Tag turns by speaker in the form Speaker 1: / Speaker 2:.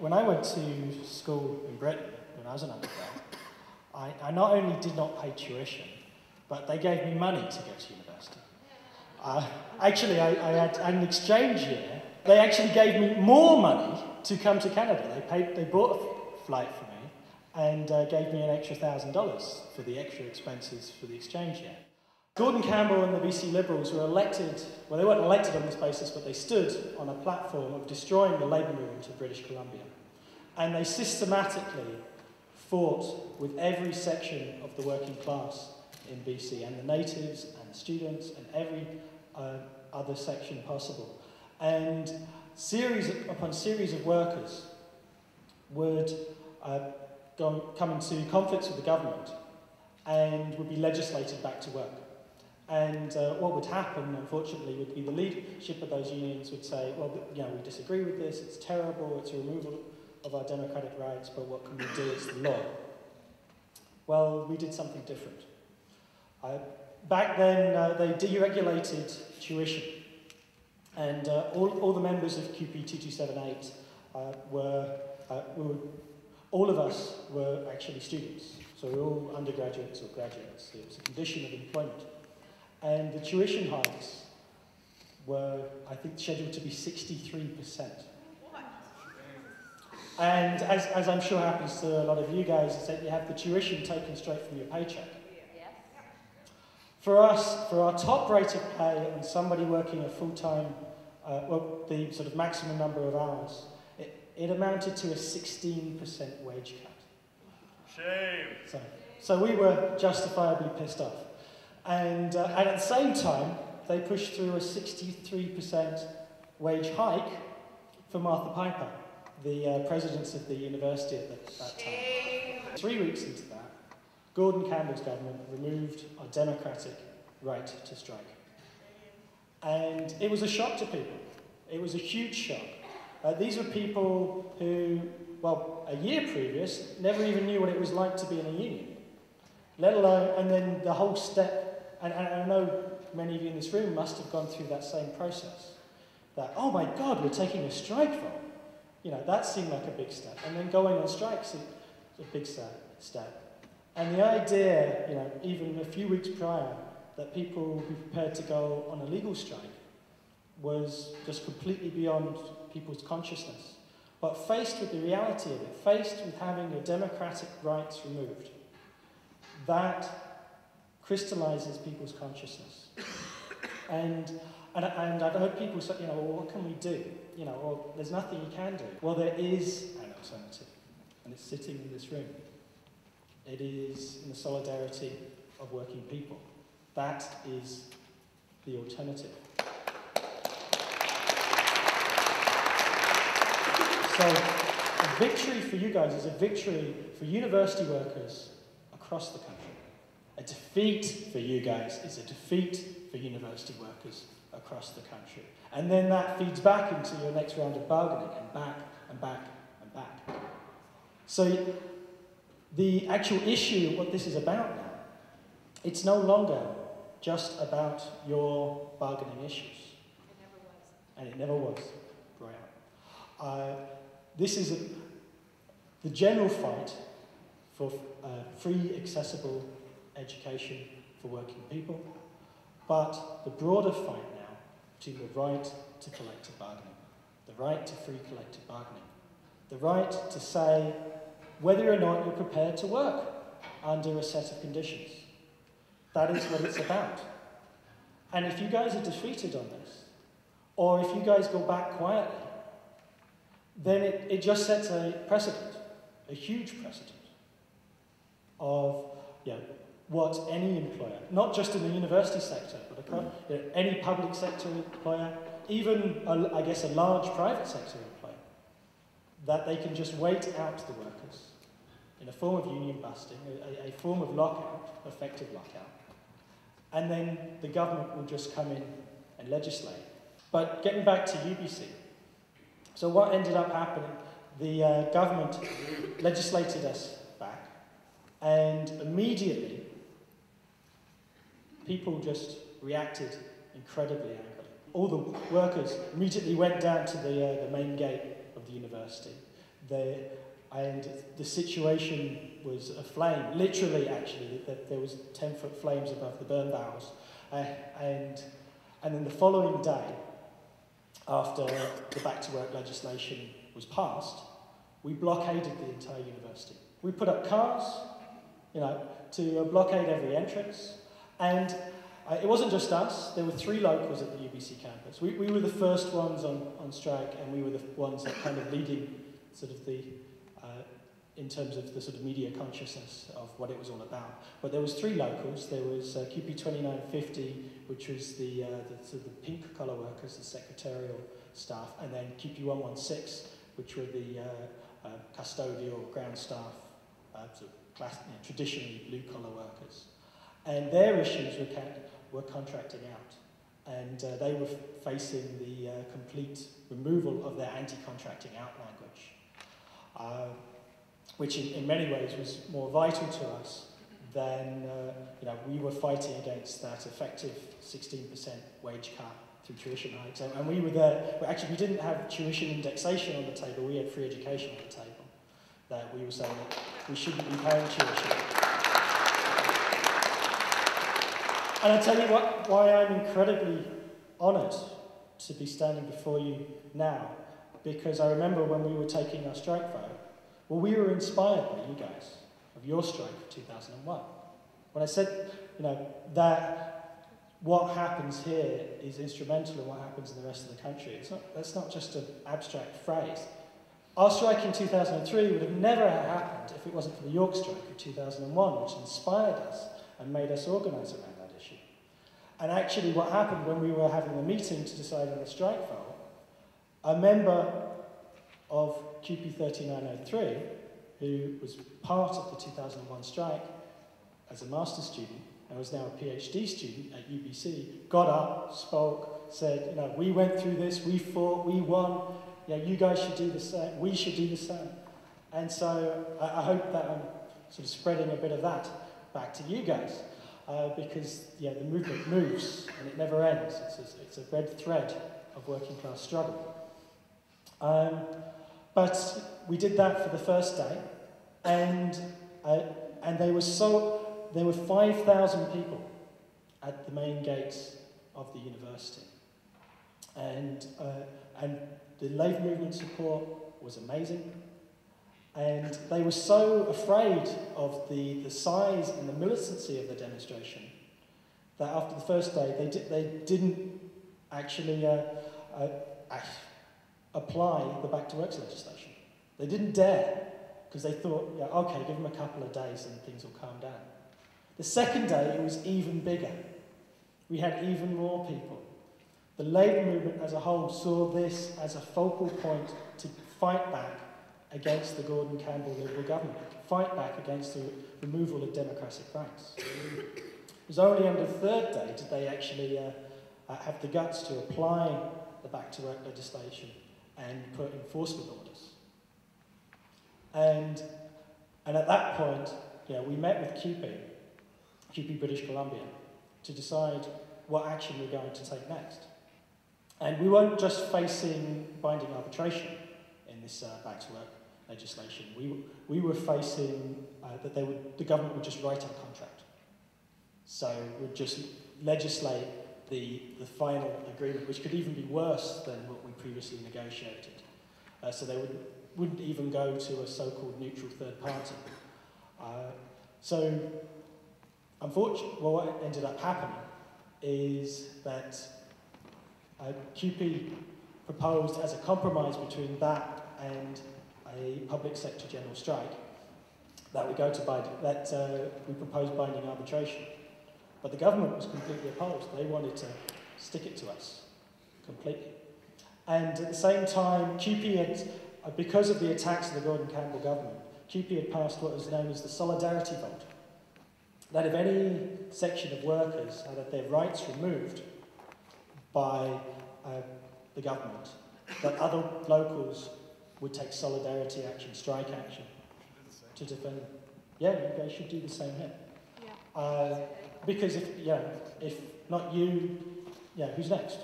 Speaker 1: when I went to school in Britain, when I was an undergrad, I not only did not pay tuition, but they gave me money to go to university. Actually, I had an exchange year. They actually gave me more money to come to Canada. They bought a flight for me and gave me an extra $1,000 for the extra expenses for the exchange year. Gordon Campbell and the BC Liberals were elected, well, they weren't elected on this basis, but they stood on a platform of destroying the labour movement of British Columbia. And they systematically fought with every section of the working class in BC, and the natives, and the students, and every other section possible. And series upon series of workers would come into conflicts with the government and would be legislated back to work. And what would happen, unfortunately, would be the leadership of those unions would say, well, you know, we disagree with this, it's terrible, it's a removal of our democratic rights, but what can we do, it's the law. Well, we did something different. Back then, they deregulated tuition, and all the members of CUPE 2278's all of us were actually students, so we were all undergraduates or graduates. It was a condition of employment. And the tuition hikes were, I think, scheduled to be 63%. And as I'm sure happens to a lot of you guys, is that you have the tuition taken straight from your paycheck. For us, for our top rate of pay and somebody working a full-time, well, the sort of maximum number of hours, it amounted to a 16% wage cut.
Speaker 2: Shame.
Speaker 1: So we were justifiably pissed off. And at the same time, they pushed through a 63% wage hike for Martha Piper, the president of the university at that time. 3 weeks into that, Gordon Campbell's government removed our democratic right to strike. And it was a shock to people. It was a huge shock. These were people who, well, a year previous, never even knew what it was like to be in a union. Let alone, and then the whole step, and I know many of you in this room must have gone through that same process. That, oh my God, we're taking a strike vote. You know, that seemed like a big step. And then going on strikes is a big step. And the idea, you know, even a few weeks prior, that people would be prepared to go on a legal strike was just completely beyond people's consciousness. But faced with the reality of it, faced with having your democratic rights removed, that crystallizes people's consciousness. And I've heard people say, you know, well, what can we do? You know, well, there's nothing you can do. Well, there is an alternative, and it's sitting in this room. It is in the solidarity of working people. That is the alternative. So, a victory for you guys is a victory for university workers across the country. A defeat for you guys is a defeat for university workers across the country. And then that feeds back into your next round of bargaining, and back, and back, and back. So the actual issue, what this is about now, it's no longer just about your bargaining issues.
Speaker 3: It never was.
Speaker 1: And it never was. Right. This is the general fight for free, accessible education for working people, but the broader fight now between the right to collective bargaining, the right to free collective bargaining, the right to say whether or not you're prepared to work under a set of conditions. That is what it's about. And if you guys are defeated on this, or if you guys go back quietly, then it just sets a precedent, a huge precedent of, you know, what any employer, not just in the university sector, but any public sector employer, even, I guess, a large private sector employer, that they can just wait out the workers in a form of union busting, a form of lockout, effective lockout, and then the government will just come in and legislate. But getting back to UBC, so what ended up happening, the government legislated us back, and immediately people just reacted incredibly angrily. All the workers immediately went down to the main gate of the university. And the situation was aflame, literally actually, that there was 10-foot flames above the burn barrels. And then the following day, after the back to work legislation was passed, we blockaded the entire university. We put up cars, to blockade every entrance. And it wasn't just us, there were 3 locals at the UBC campus. We were the first ones on strike, and we were the ones that kind of leading sort of in terms of the sort of media consciousness of what it was all about. But there was 3 locals. There was CUPE 2278's, which was the sort of the pink collar workers, the secretarial staff, and then CUPE 2278's, which were the custodial ground staff, sort of traditionally blue collar workers. And their issues were contracting out. And they were facing the complete removal of their anti-contracting out language, which in many ways was more vital to us than, we were fighting against that effective 16% wage cut through tuition hikes. And we were there, actually we didn't have tuition indexation on the table, we had free education on the table. That we were saying that we shouldn't be paying tuition. And I tell you why I'm incredibly honoured to be standing before you now, because I remember when we were taking our strike vote, well, we were inspired by you guys, of your strike of 2001. When I said, that what happens here is instrumental in what happens in the rest of the country, that's not just an abstract phrase. Our strike in 2003 would have never happened if it wasn't for the York strike of 2001, which inspired us and made us organise around that issue. And actually what happened when we were having a meeting to decide on the strike vote, a member of CUPE 3903, who was part of the 2001 strike as a master's student and was now a PhD student at UBC, got up, spoke, said, we went through this, we fought, we won, you guys should do the same, we should do the same. And so I hope that I'm sort of spreading a bit of that back to you guys, because the movement moves and it never ends. It's a red thread of working class struggle. But we did that for the first day, and there were 5,000 people at the main gates of the university, and the Labour movement support was amazing, and they were so afraid of the size and the militancy of the demonstration that after the first day they didn't actually apply the back to work legislation. They didn't dare, because they thought, okay, give them a couple of days and things will calm down. The second day it was even bigger. We had even more people. The Labour movement as a whole saw this as a focal point to fight back against the Gordon Campbell Liberal government, fight back against the removal of democratic rights. It was only on the third day did they actually have the guts to apply the back to work legislation and put enforcement orders. And at that point, we met with CUPE British Columbia, to decide what action we're going to take next. And we weren't just facing binding arbitration in this back to work legislation. We were facing that the government would just write our contract. So we'd just legislate the final agreement, which could even be worse than what we previously negotiated. So they wouldn't even go to a so-called neutral third party. So unfortunately, what ended up happening is that CUPE proposed as a compromise between that and a public sector general strike that we proposed binding arbitration. But the government was completely opposed. They wanted to stick it to us completely. And at the same time, CUPE had, because of the attacks of the Gordon Campbell government, CUPE had passed what was known as the solidarity vote. That if any section of workers had their rights removed by the government, that other locals would take solidarity action, strike action, to defend them. Yeah, you guys should do the same here. Yeah. Because if not you, who's next?